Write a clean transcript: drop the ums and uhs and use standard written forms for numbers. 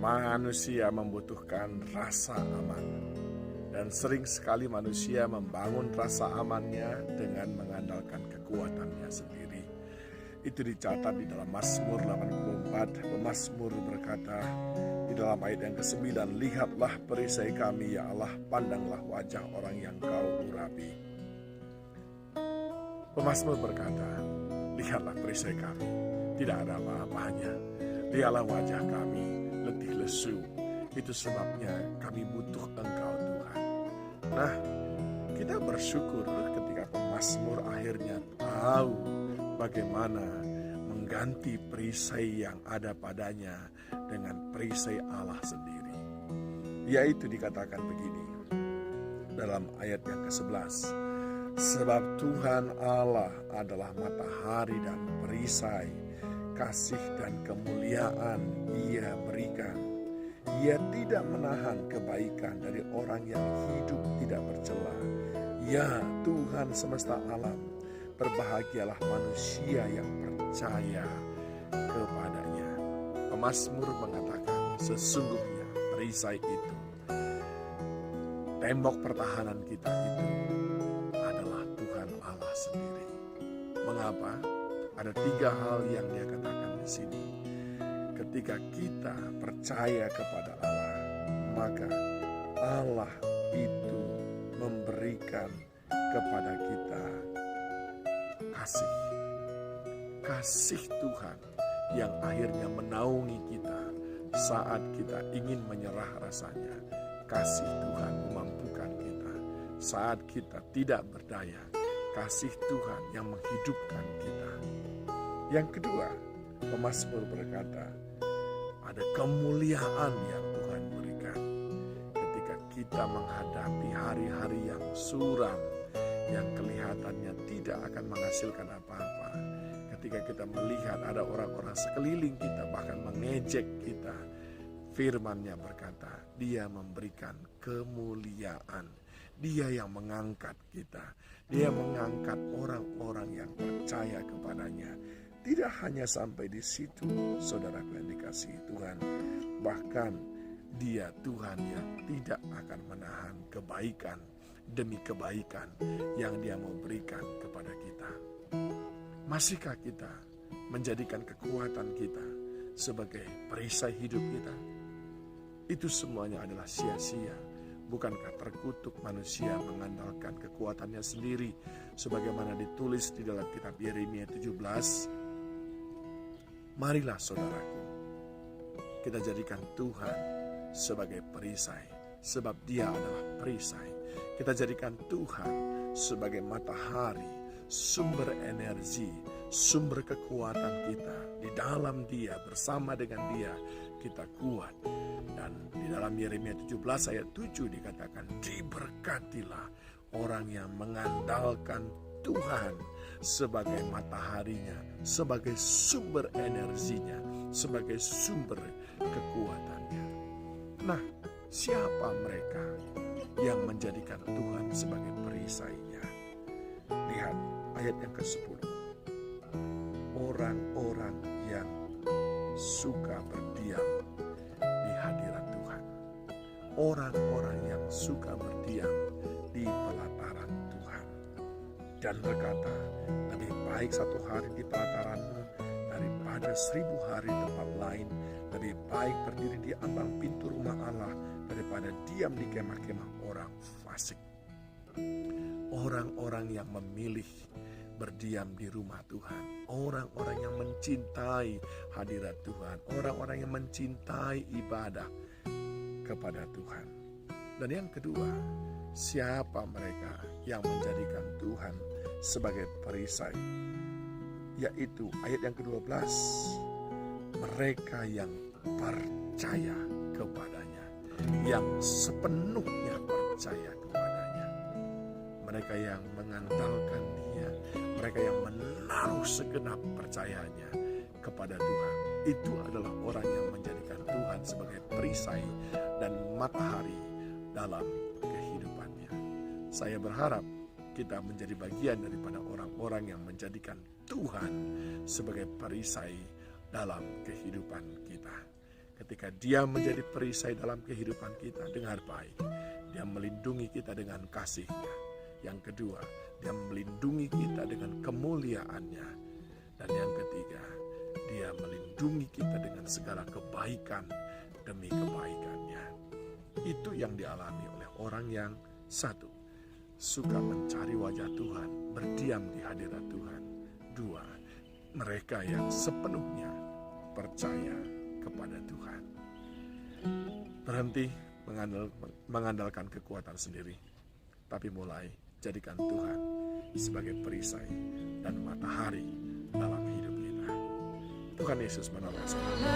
Manusia membutuhkan rasa aman, dan sering sekali manusia membangun rasa amannya dengan mengandalkan kekuatannya sendiri. Itu dicatat di dalam Mazmur 84. Pemazmur berkata di dalam ayat yang ke-9, "Lihatlah perisai kami, ya Allah, pandanglah wajah orang yang Kau urapi." Pemazmur berkata, "Lihatlah perisai kami, tidak ada apa-apanya. Lihatlah wajah kami, letih lesu. Itu sebabnya kami butuh Engkau, Tuhan." Nah, kita bersyukur ketika pemazmur akhirnya tahu bagaimana mengganti perisai yang ada padanya dengan perisai Allah sendiri. Yaitu dikatakan begini dalam ayat yang ke-11, "Sebab Tuhan Allah adalah matahari dan perisai, kasih dan kemuliaan Ia berikan. Ia tidak menahan kebaikan dari orang yang hidup tidak bercela. Ya Tuhan semesta alam, berbahagialah manusia yang percaya kepadanya." Pemazmur mengatakan sesungguhnya perisai itu, tembok pertahanan kita itu adalah Tuhan Allah sendiri. Mengapa? Ada 3 hal yang dia katakan di sini. Ketika kita percaya kepada Allah, maka Allah itu memberikan kepada kita kasih. Kasih Tuhan yang akhirnya menaungi kita saat kita ingin menyerah rasanya. Kasih Tuhan memampukan kita saat kita tidak berdaya. Kasih Tuhan yang menghidupkan kita. Yang kedua, pemazmur berkata, ada kemuliaan yang Tuhan berikan. Ketika kita menghadapi hari-hari yang suram, yang kelihatannya tidak akan menghasilkan apa-apa. Ketika kita melihat ada orang-orang sekeliling kita bahkan mengejek kita, firman-Nya berkata, Dia memberikan kemuliaan. Dia yang mengangkat kita. Dia mengangkat orang-orang yang percaya kepadanya. Tidak hanya sampai di situ, saudaraku yang dikasihi Tuhan. Bahkan Dia Tuhan yang tidak akan menahan kebaikan demi kebaikan yang Dia mau berikan kepada kita. Masihkah kita menjadikan kekuatan kita sebagai perisai hidup kita? Itu semuanya adalah sia-sia. Bukankah terkutuk manusia mengandalkan kekuatannya sendiri, sebagaimana ditulis di dalam kitab Yeremia 17? Marilah saudaraku, kita jadikan Tuhan sebagai perisai, sebab Dia adalah perisai. Kita jadikan Tuhan sebagai matahari, sumber energi, sumber kekuatan kita. Di dalam Dia, bersama dengan Dia, kita kuat. Dan di dalam Yeremia 17 ayat 7 dikatakan, diberkatilah orang yang mengandalkan Tuhan sebagai mataharinya, sebagai sumber energinya, sebagai sumber kekuatannya. Nah, siapa mereka yang menjadikan Tuhan sebagai perisainya? Lihat ayat yang ke-10. Orang-orang yang suka berdiam di hadirat Tuhan. Orang-orang yang suka berdiam di pelataran Tuhan. Dan berkata, lebih baik 1 hari di pelataranmu daripada 1000 hari di tempat lain. Lebih baik berdiri di ambang pintu rumah Allah daripada diam di kemah-kemah orang fasik. Orang-orang yang memilih berdiam di rumah Tuhan, orang-orang yang mencintai hadirat Tuhan, orang-orang yang mencintai ibadah kepada Tuhan. Dan yang kedua, siapa mereka yang menjadikan Tuhan sebagai perisai? Yaitu ayat yang ke-12, mereka yang percaya kepadanya, yang sepenuhnya percaya kepadanya. Mereka yang mengandalkan Dia, mereka yang menaruh segenap percayanya kepada Tuhan. Itu adalah orang yang menjadikan Tuhan sebagai perisai dan matahari dalam kehidupannya. Saya berharap kita menjadi bagian daripada orang-orang yang menjadikan Tuhan sebagai perisai dalam kehidupan kita. Ketika Dia menjadi perisai dalam kehidupan kita, dengar baik, Dia melindungi kita dengan kasih-Nya. Yang kedua, Dia melindungi kita dengan kemuliaan-Nya. Dan yang ketiga, Dia melindungi kita dengan segala kebaikan demi kebaikan-Nya. Itu yang dialami oleh orang yang satu, suka mencari wajah Tuhan, berdiam di hadirat Tuhan. Dua, mereka yang sepenuhnya percaya kepada Tuhan. Berhenti mengandalkan kekuatan sendiri, tapi mulai jadikan Tuhan sebagai perisai dan matahari dalam hidup kita. Tuhan Yesus menolong saudara.